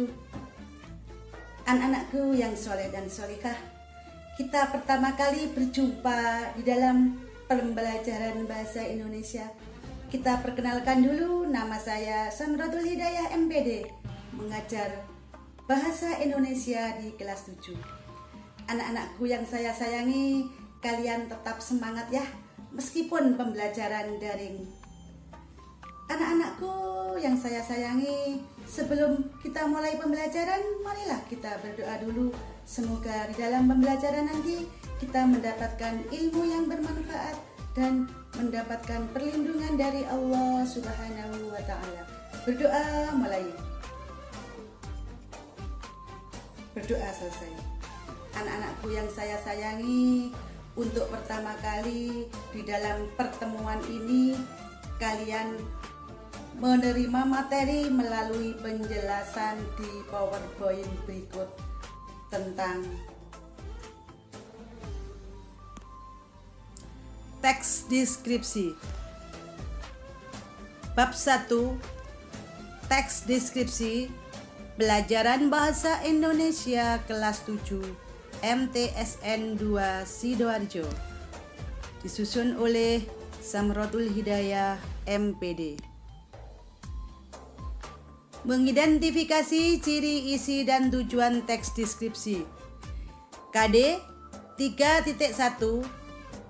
wabarakatuh. Anak-anakku yang soleh dan solihah, kita pertama kali berjumpa di dalam pembelajaran bahasa Indonesia. Kita perkenalkan dulu, nama saya Samratul Hidayah MPD, mengajar bahasa Indonesia di kelas 7. Anak-anakku yang saya sayangi, kalian tetap semangat ya, meskipun pembelajaran daring. Anak-anakku yang saya sayangi, sebelum kita mulai pembelajaran, marilah kita berdoa dulu. Semoga di dalam pembelajaran nanti kita mendapatkan ilmu yang bermanfaat dan mendapatkan perlindungan dari Allah Subhanahu wa Ta'ala. Berdoa mulai. Berdoa selesai. Anak-anakku yang saya sayangi, untuk pertama kali di dalam pertemuan ini kalian menerima materi melalui penjelasan di PowerPoint berikut tentang teks deskripsi. Bab 1, teks deskripsi, pelajaran bahasa Indonesia kelas 7 MTSN 2 Sidoarjo, disusun oleh Samratul Hidayah MPD. Mengidentifikasi ciri, isi, dan tujuan teks deskripsi. KD 3.1,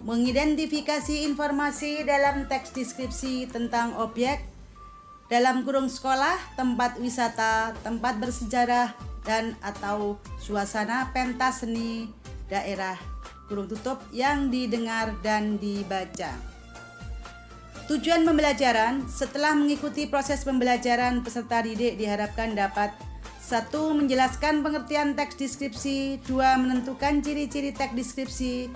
mengidentifikasi informasi dalam teks deskripsi tentang objek, dalam kurung sekolah, tempat wisata, tempat bersejarah, dan atau suasana pentas seni daerah, kurung tutup, yang didengar dan dibaca. Tujuan pembelajaran. Setelah mengikuti proses pembelajaran, peserta didik diharapkan dapat 1. Menjelaskan pengertian teks deskripsi, 2. Menentukan ciri-ciri teks deskripsi,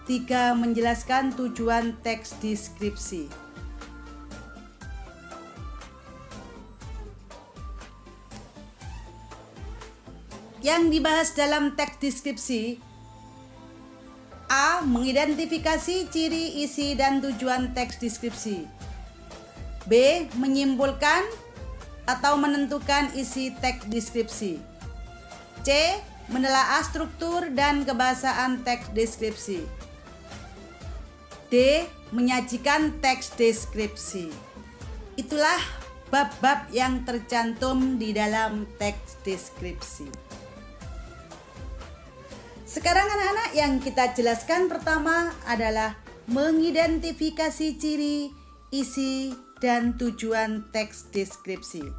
3. Menjelaskan tujuan teks deskripsi. Yang dibahas dalam teks deskripsi: A. Mengidentifikasi ciri, isi, dan tujuan teks deskripsi. B. Menyimpulkan atau menentukan isi teks deskripsi. C. Menelaah struktur dan kebahasaan teks deskripsi. D. Menyajikan teks deskripsi. Itulah bab-bab yang tercantum di dalam teks deskripsi. Sekarang anak-anak, yang kita jelaskan pertama adalah mengidentifikasi ciri, isi, dan tujuan teks deskripsi.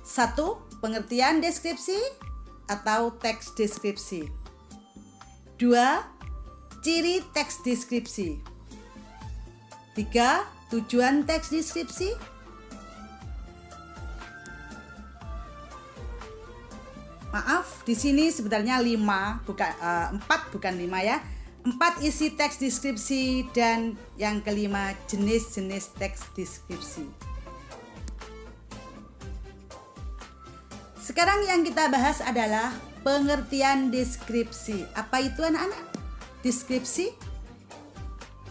1. Pengertian deskripsi atau teks deskripsi. 2. Ciri teks deskripsi. 3. Tujuan teks deskripsi. Maaf, di sini sebenarnya 4 bukan 5 ya. 4 isi teks deskripsi dan yang kelima jenis-jenis teks deskripsi. Sekarang yang kita bahas adalah pengertian deskripsi. Apa itu anak-anak? Deskripsi?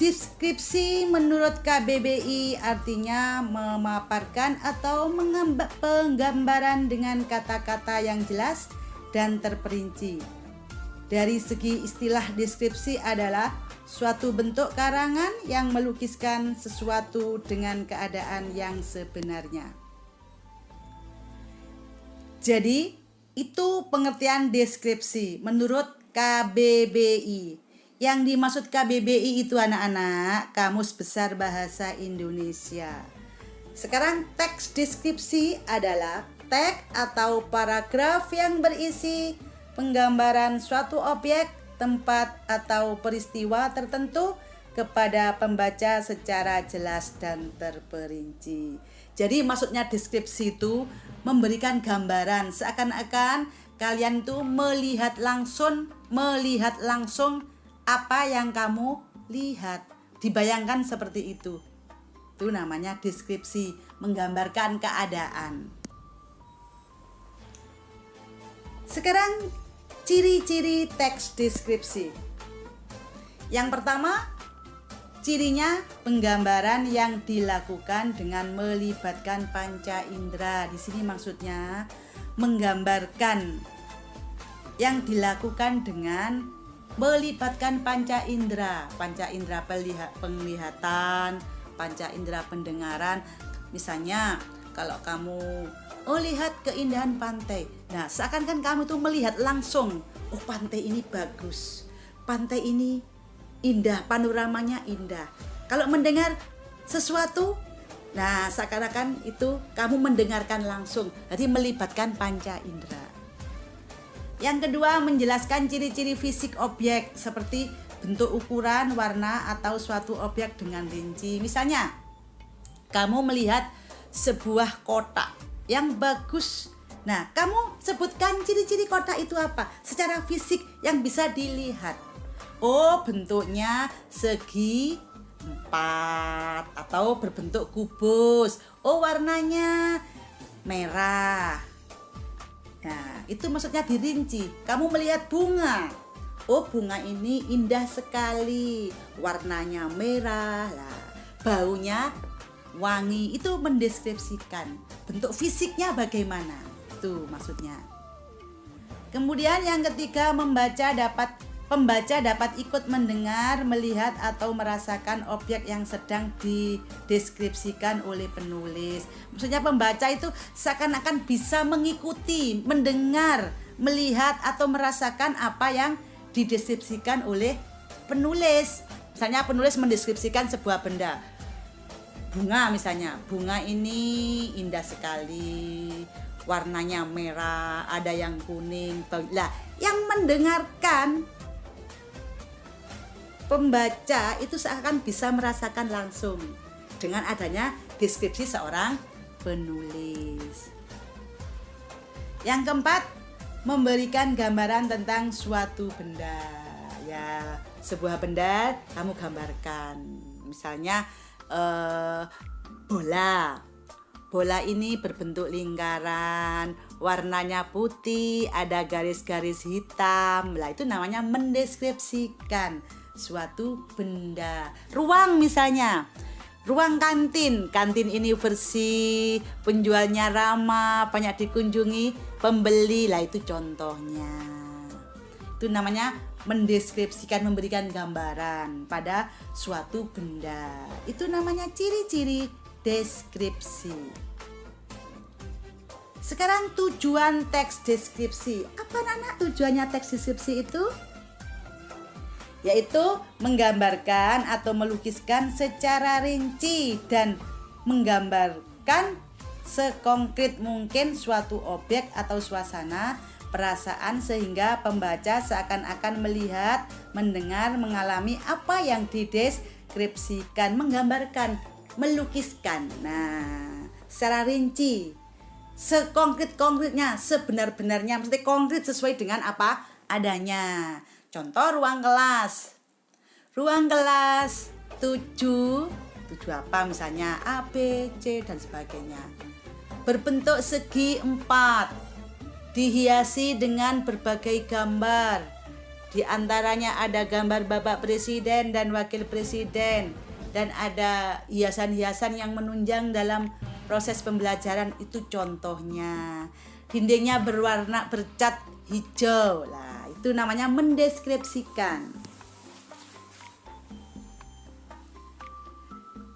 Deskripsi menurut KBBI artinya memaparkan atau penggambaran dengan kata-kata yang jelas dan terperinci. Dari segi istilah, deskripsi adalah suatu bentuk karangan yang melukiskan sesuatu dengan keadaan yang sebenarnya. Jadi, itu pengertian deskripsi menurut KBBI. Yang dimaksud KBBI itu anak-anak, Kamus Besar Bahasa Indonesia. Sekarang teks deskripsi adalah teks atau paragraf yang berisi penggambaran suatu objek, tempat, atau peristiwa tertentu kepada pembaca secara jelas dan terperinci. Jadi maksudnya deskripsi itu memberikan gambaran, seakan-akan kalian tuh melihat langsung apa yang kamu lihat, dibayangkan seperti itu. Itu namanya deskripsi, menggambarkan keadaan. Sekarang ciri-ciri teks deskripsi. Yang pertama, Cirinya penggambaran yang dilakukan dengan melibatkan panca indera. Di sini maksudnya menggambarkan yang dilakukan dengan melibatkan panca indera penglihatan, panca indera pendengaran. Misalnya kalau kamu lihat keindahan pantai, nah seakan-akan kamu tuh melihat langsung, oh pantai ini bagus, pantai ini indah, panoramanya indah. Kalau mendengar sesuatu, nah seakan-akan itu kamu mendengarkan langsung, jadi melibatkan panca indera. Yang kedua, menjelaskan ciri-ciri fisik objek seperti bentuk, ukuran, warna atau suatu objek dengan rinci. Misalnya, kamu melihat sebuah kotak yang bagus. Nah, kamu sebutkan ciri-ciri kotak itu apa? Secara fisik yang bisa dilihat. Oh, bentuknya segi 4 atau berbentuk kubus. Oh, warnanya merah. Nah, itu maksudnya dirinci. Kamu melihat bunga. Oh, bunga ini indah sekali. Warnanya merah. Lah, baunya wangi. Itu mendeskripsikan bentuk fisiknya bagaimana. Itu maksudnya. Kemudian yang ketiga, Pembaca dapat ikut mendengar, melihat, atau merasakan objek yang sedang dideskripsikan oleh penulis. Maksudnya pembaca itu seakan-akan bisa mengikuti, mendengar, melihat, atau merasakan apa yang dideskripsikan oleh penulis. Misalnya penulis mendeskripsikan sebuah benda. Bunga misalnya, bunga ini indah sekali, warnanya merah, ada yang kuning. Lah, yang mendengarkan pembaca itu seakan bisa merasakan langsung dengan adanya deskripsi seorang penulis. Yang keempat, memberikan gambaran tentang suatu benda. Ya, sebuah benda kamu gambarkan. Misalnya bola. Bola ini berbentuk lingkaran, warnanya putih, ada garis-garis hitam. Lah, itu namanya mendeskripsikan suatu benda. Ruang misalnya, ruang kantin ini bersih, penjualnya ramah, banyak dikunjungi pembeli. Lah, itu contohnya. Itu namanya mendeskripsikan, memberikan gambaran pada suatu benda. Itu namanya ciri-ciri deskripsi. Sekarang tujuan teks deskripsi. Apa anak tujuannya teks deskripsi itu? Yaitu menggambarkan atau melukiskan secara rinci dan menggambarkan sekonkret mungkin suatu objek atau suasana, perasaan sehingga pembaca seakan-akan melihat, mendengar, mengalami apa yang dideskripsikan, menggambarkan, melukiskan. Nah, secara rinci, sekonkret-konkretnya, sebenar-benarnya, mesti konkret sesuai dengan apa adanya. Contoh ruang kelas. Ruang kelas 7 apa misalnya A, B, C dan sebagainya. Berbentuk segi 4. Dihiasi dengan berbagai gambar. Di antaranya ada gambar Bapak Presiden dan Wakil Presiden dan ada hiasan-hiasan yang menunjang dalam proses pembelajaran, itu contohnya. Dindingnya bercat hijau. Lah, itu namanya mendeskripsikan.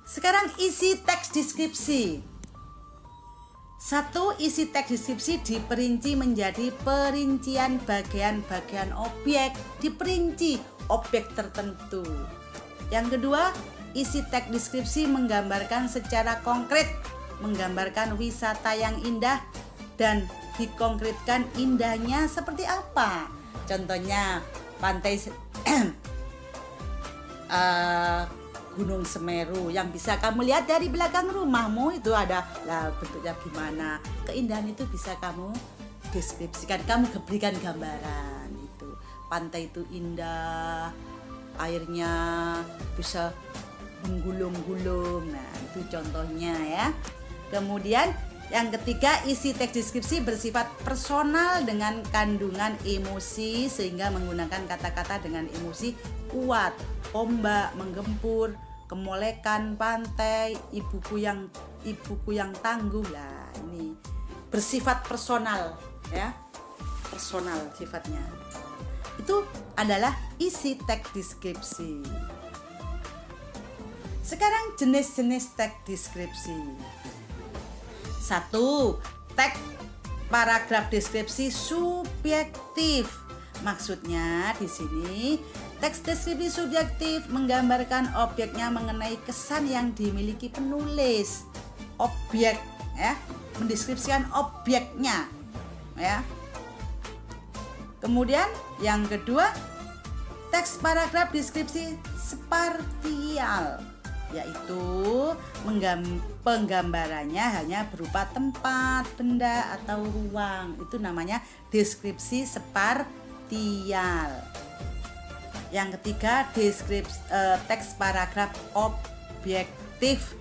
Sekarang isi teks deskripsi. 1. Isi teks deskripsi diperinci menjadi perincian bagian-bagian objek, diperinci objek tertentu. Yang kedua, isi teks deskripsi menggambarkan secara konkret, menggambarkan wisata yang indah dan dikonkretkan indahnya seperti apa. Contohnya pantai Gunung Semeru yang bisa kamu lihat dari belakang rumahmu, itu ada lah bentuknya gimana. Keindahan itu bisa kamu deskripsikan, kamu berikan gambaran itu. Pantai itu indah, airnya bisa menggulung-gulung. Nah, itu contohnya ya. Kemudian yang ketiga, isi teks deskripsi bersifat personal dengan kandungan emosi sehingga menggunakan kata-kata dengan emosi kuat, ombak, menggempur, kemolekan pantai, ibuku yang tangguh. Lah, ini bersifat personal ya. Personal sifatnya. Itu adalah isi teks deskripsi. Sekarang jenis-jenis teks deskripsi. 1. Teks paragraf deskripsi subjektif. Maksudnya di sini teks deskripsi subjektif menggambarkan objeknya mengenai kesan yang dimiliki penulis. Objek ya, mendeskripsikan objeknya ya. Kemudian yang kedua, teks paragraf deskripsi spartial, yaitu penggambarannya hanya berupa tempat, benda, atau ruang. Itu namanya deskripsi spartial. Yang ketiga, teks paragraf objektif.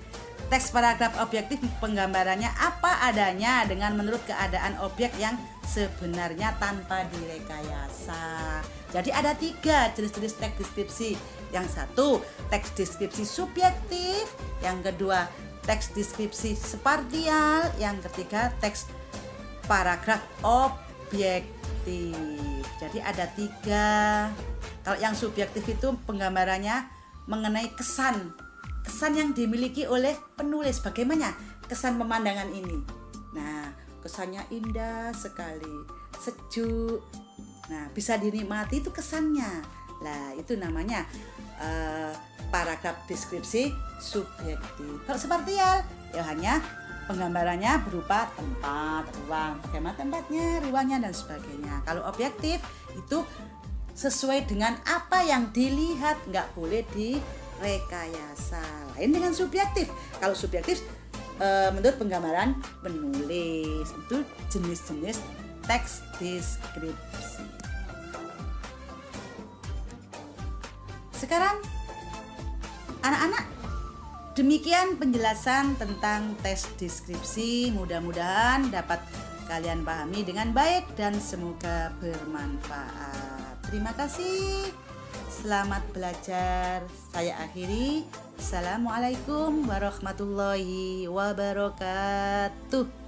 Teks paragraf objektif penggambarannya apa adanya dengan menurut keadaan objek yang sebenarnya tanpa direkayasa. Jadi ada 3 jenis-jenis teks deskripsi. Yang 1, teks deskripsi subjektif. Yang kedua, teks deskripsi spartial. Yang ketiga, teks paragraf objektif. Jadi ada 3. Kalau yang subjektif itu penggambarannya mengenai kesan yang dimiliki oleh penulis. Bagaimana kesan pemandangan ini? Nah, kesannya indah sekali, sejuk. Nah, bisa dinikmati itu kesannya. Lah, itu namanya paragraf deskripsi subjektif. Kalau spartial, ya hanya penggambarannya berupa tempat, ruang, bagaimana tempatnya, ruangnya, dan sebagainya. Kalau objektif itu sesuai dengan apa yang dilihat, nggak boleh direkayasa. Lain dengan subjektif. Kalau subjektif menurut penggambaran penulis. Itu jenis-jenis teks deskripsi. Sekarang anak-anak, demikian penjelasan tentang teks deskripsi. Mudah-mudahan dapat kalian pahami dengan baik dan semoga bermanfaat. Terima kasih. Selamat belajar. Saya akhiri. Assalamualaikum warahmatullahi wabarakatuh.